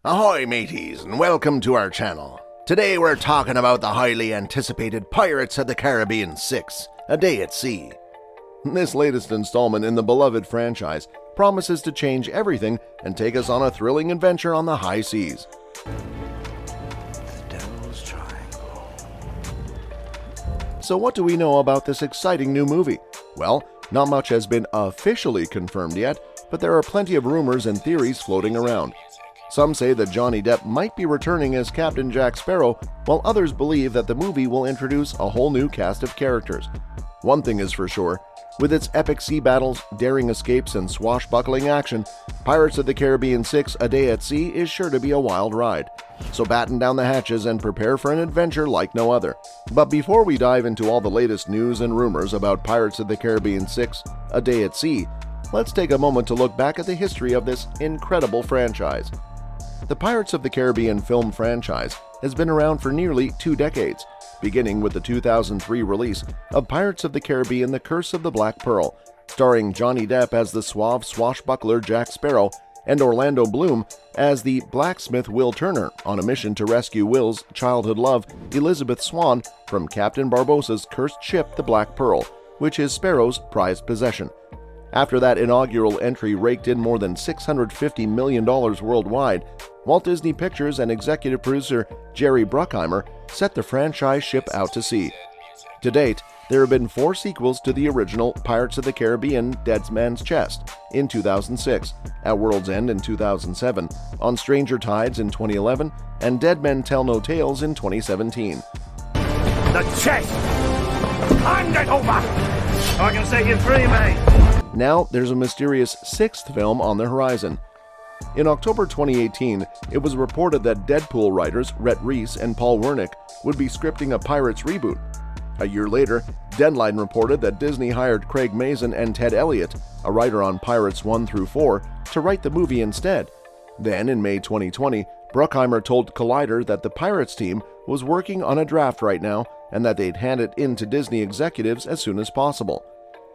Ahoy mateys, and welcome to our channel. Today we're talking about the highly anticipated Pirates of the Caribbean 6, A Day at Sea. This latest installment in the beloved franchise promises to change everything and take us on a thrilling adventure on the high seas. The Devil's Triangle. So what do we know about this exciting new movie? Well, not much has been officially confirmed yet, but there are plenty of rumors and theories floating around. Some say that Johnny Depp might be returning as Captain Jack Sparrow, while others believe that the movie will introduce a whole new cast of characters. One thing is for sure, with its epic sea battles, daring escapes, and swashbuckling action, Pirates of the Caribbean 6 A Day at Sea is sure to be a wild ride. So batten down the hatches and prepare for an adventure like no other. But before we dive into all the latest news and rumors about Pirates of the Caribbean 6 A Day at Sea, let's take a moment to look back at the history of this incredible franchise. The Pirates of the Caribbean film franchise has been around for nearly 2 decades, beginning with the 2003 release of Pirates of the Caribbean: The Curse of the Black Pearl, starring Johnny Depp as the suave swashbuckler Jack Sparrow and Orlando Bloom as the blacksmith Will Turner on a mission to rescue Will's childhood love, Elizabeth Swann, from Captain Barbossa's cursed ship, the Black Pearl, which is Sparrow's prized possession. After that inaugural entry raked in more than $650 million worldwide, Walt Disney Pictures and executive producer Jerry Bruckheimer set the franchise ship out to sea. To date, there have been 4 sequels to the original Pirates of the Caribbean: Dead Man's Chest in 2006, At World's End in 2007, On Stranger Tides in 2011, and Dead Men Tell No Tales in 2017. The chest! Hand it over! I can set you free, mate! Now, there's a mysterious 6th film on the horizon. In October 2018, it was reported that Deadpool writers Rhett Reese and Paul Wernick would be scripting a Pirates reboot. A year later, Deadline reported that Disney hired Craig Mazin and Ted Elliott, a writer on Pirates 1 through 4, to write the movie instead. Then, in May 2020, Bruckheimer told Collider that the Pirates team was working on a draft right now and that they'd hand it in to Disney executives as soon as possible.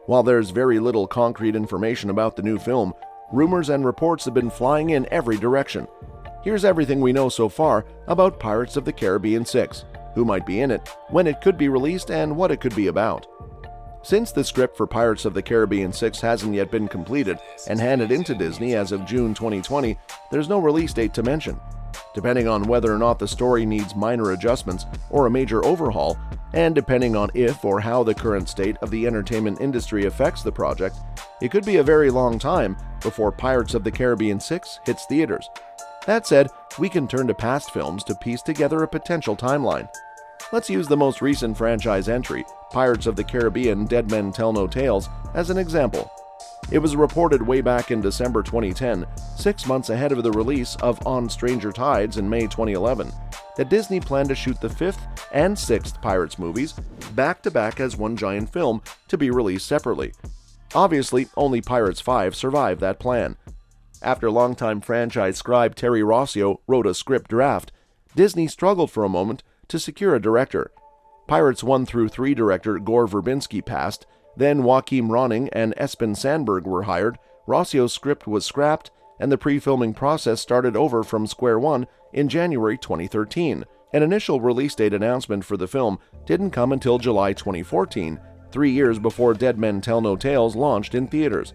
While there's very little concrete information about the new film, rumors and reports have been flying in every direction. Here's everything we know so far about Pirates of the Caribbean 6, who might be in it, when it could be released, and what it could be about. Since the script for Pirates of the Caribbean 6 hasn't yet been completed and handed into Disney as of June 2020, there's no release date to mention. Depending on whether or not the story needs minor adjustments or a major overhaul, and depending on if or how the current state of the entertainment industry affects the project, it could be a very long time before Pirates of the Caribbean 6 hits theaters. That said, we can turn to past films to piece together a potential timeline. Let's use the most recent franchise entry, Pirates of the Caribbean: Dead Men Tell No Tales, as an example. It was reported way back in December 2010, 6 months ahead of the release of On Stranger Tides in May 2011, that Disney planned to shoot the 5th and 6th Pirates movies back-to-back as one giant film to be released separately. Obviously, only Pirates 5 survived that plan. After longtime franchise scribe Terry Rossio wrote a script draft, Disney struggled for a moment to secure a director. Pirates 1 through 3 director Gore Verbinski passed, then Joachim Rønning and Espen Sandberg were hired, Rossio's script was scrapped, and the pre-filming process started over from square one in January 2013. An initial release date announcement for the film didn't come until July 2014, 3 years before Dead Men Tell No Tales launched in theaters.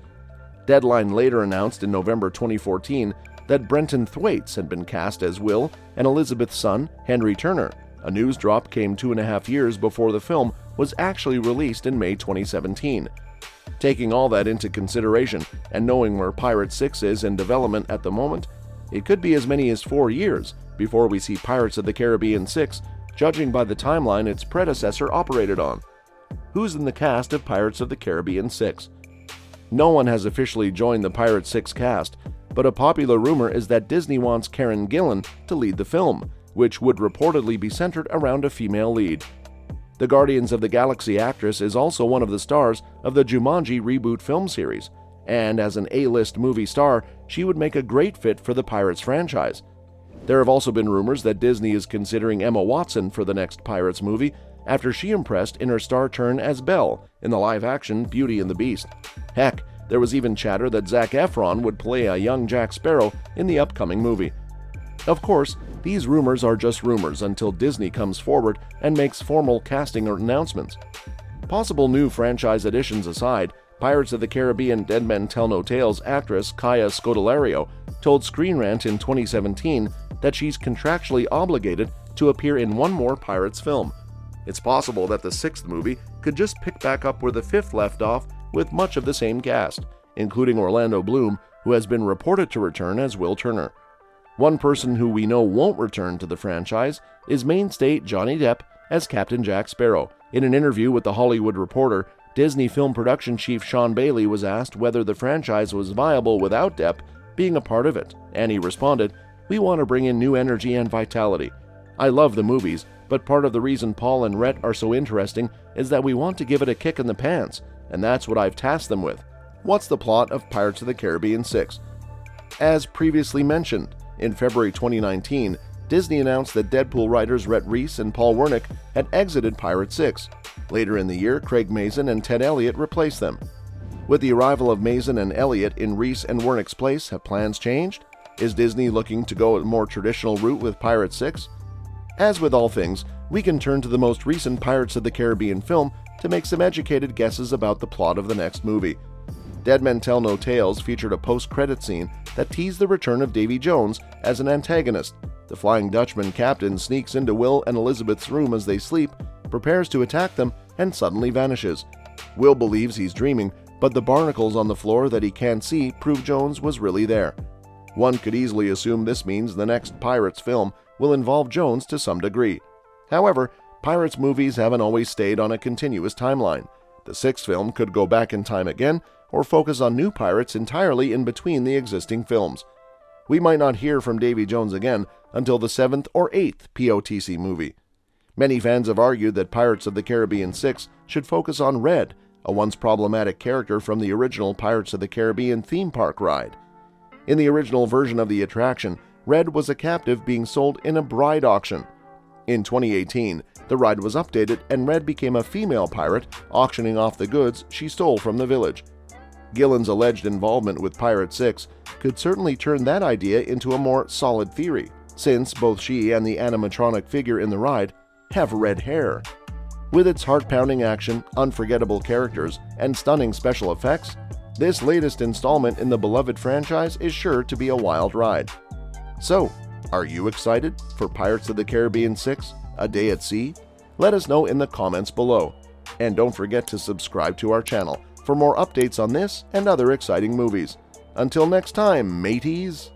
Deadline later announced in November 2014 that Brenton Thwaites had been cast as Will and Elizabeth's son, Henry Turner. A news drop came 2.5 years before the film was actually released in May 2017. Taking all that into consideration and knowing where Pirates 6 is in development at the moment, it could be as many as 4 years before we see Pirates of the Caribbean 6, judging by the timeline its predecessor operated on. Who's in the cast of Pirates of the Caribbean 6? No one has officially joined the Pirates 6 cast, but a popular rumor is that Disney wants Karen Gillan to lead the film, which would reportedly be centered around a female lead. The Guardians of the Galaxy actress is also one of the stars of the Jumanji reboot film series, and as an A-list movie star, she would make a great fit for the Pirates franchise. There have also been rumors that Disney is considering Emma Watson for the next Pirates movie after she impressed in her star turn as Belle in the live-action Beauty and the Beast. Heck, there was even chatter that Zac Efron would play a young Jack Sparrow in the upcoming movie. Of course, these rumors are just rumors until Disney comes forward and makes formal casting announcements. Possible new franchise additions aside, Pirates of the Caribbean Dead Men Tell No Tales actress Kaya Scodelario told Screen Rant in 2017 that she's contractually obligated to appear in one more Pirates film. It's possible that the sixth movie could just pick back up where the fifth left off with much of the same cast, including Orlando Bloom, who has been reported to return as Will Turner. One person who we know won't return to the franchise is mainstay Johnny Depp as Captain Jack Sparrow. In an interview with The Hollywood Reporter, Disney film production chief Sean Bailey was asked whether the franchise was viable without Depp being a part of it, and he responded, "We want to bring in new energy and vitality. I love the movies, but part of the reason Paul and Rhett are so interesting is that we want to give it a kick in the pants, and that's what I've tasked them with." What's the plot of Pirates of the Caribbean 6? As previously mentioned, in February 2019, Disney announced that Deadpool writers Rhett Reese and Paul Wernick had exited Pirates 6. Later in the year, Craig Mazin and Ted Elliott replaced them. With the arrival of Mazin and Elliott in Reese and Wernick's place, have plans changed? Is Disney looking to go a more traditional route with Pirates 6? As with all things, we can turn to the most recent Pirates of the Caribbean film to make some educated guesses about the plot of the next movie. Dead Men Tell No Tales featured a post-credit scene that teased the return of Davy Jones as an antagonist. The Flying Dutchman captain sneaks into Will and Elizabeth's room as they sleep, prepares to attack them, and suddenly vanishes. Will believes he's dreaming, but the barnacles on the floor that he can't see prove Jones was really there. One could easily assume this means the next Pirates film will involve Jones to some degree. However, Pirates movies haven't always stayed on a continuous timeline. The sixth film could go back in time again, or focus on new pirates entirely in between the existing films. We might not hear from Davy Jones again until the 7th or 8th POTC movie. Many fans have argued that Pirates of the Caribbean 6 should focus on Red, a once problematic character from the original Pirates of the Caribbean theme park ride. In the original version of the attraction, Red was a captive being sold in a bride auction. In 2018, the ride was updated and Red became a female pirate auctioning off the goods she stole from the village. Gillen's alleged involvement with Pirate 6 could certainly turn that idea into a more solid theory, since both she and the animatronic figure in the ride have red hair. With its heart-pounding action, unforgettable characters, and stunning special effects, this latest installment in the beloved franchise is sure to be a wild ride. So, are you excited for Pirates of the Caribbean 6: A Day at Sea? Let us know in the comments below. And don't forget to subscribe to our channel for more updates on this and other exciting movies. Until next time, mateys!